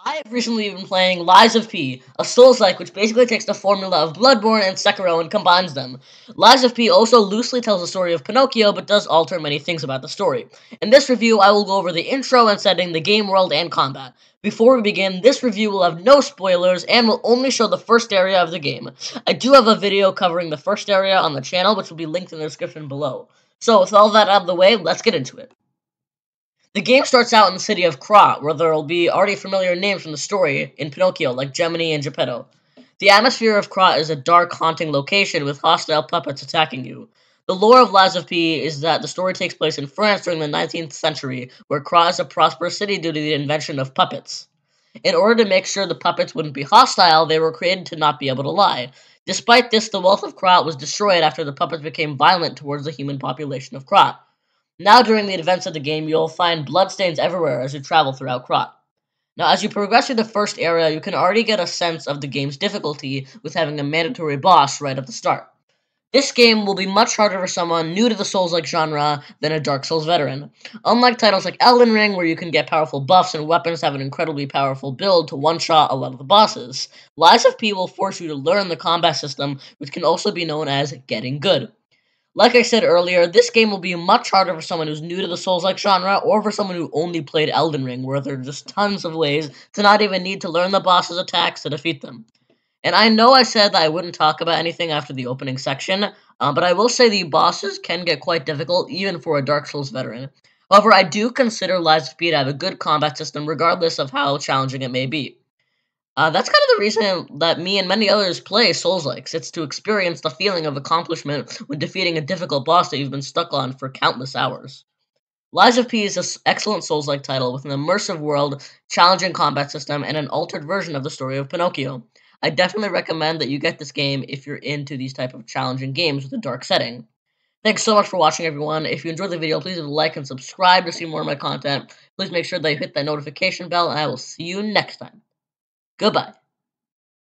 I have recently been playing Lies of P, a Souls-like which basically takes the formula of Bloodborne and Sekiro and combines them. Lies of P also loosely tells the story of Pinocchio, but does alter many things about the story. In this review, I will go over the intro and setting, the game world, and combat. Before we begin, this review will have no spoilers and will only show the first area of the game. I do have a video covering the first area on the channel, which will be linked in the description below. So, with all that out of the way, let's get into it. The game starts out in the city of Krat, where there will be already familiar names from the story in Pinocchio, like Gemini and Geppetto. The atmosphere of Krat is a dark, haunting location with hostile puppets attacking you. The lore of Lies of P is that the story takes place in France during the 19th century, where Krat is a prosperous city due to the invention of puppets. In order to make sure the puppets wouldn't be hostile, they were created to not be able to lie. Despite this, the wealth of Krat was destroyed after the puppets became violent towards the human population of Krat. Now, during the events of the game, you'll find bloodstains everywhere as you travel throughout Krat. Now, as you progress through the first area, you can already get a sense of the game's difficulty with having a mandatory boss right at the start. This game will be much harder for someone new to the Souls-like genre than a Dark Souls veteran. Unlike titles like Elden Ring, where you can get powerful buffs and weapons have an incredibly powerful build to one-shot a lot of the bosses, Lies of P will force you to learn the combat system, which can also be known as getting good. Like I said earlier, this game will be much harder for someone who's new to the Souls-like genre, or for someone who only played Elden Ring, where there are just tons of ways to not even need to learn the boss's attacks to defeat them. And I know I said that I wouldn't talk about anything after the opening section, but I will say the bosses can get quite difficult, even for a Dark Souls veteran. However, I do consider Lies of P to have a good combat system, regardless of how challenging it may be. That's kind of the reason that me and many others play Souls-likes. It's to experience the feeling of accomplishment when defeating a difficult boss that you've been stuck on for countless hours. Lies of P is an excellent Souls-like title with an immersive world, challenging combat system, and an altered version of the story of Pinocchio. I definitely recommend that you get this game if you're into these type of challenging games with a dark setting. Thanks so much for watching, everyone. If you enjoyed the video, please leave a like and subscribe to see more of my content. Please make sure that you hit that notification bell, and I will see you next time. Goodbye.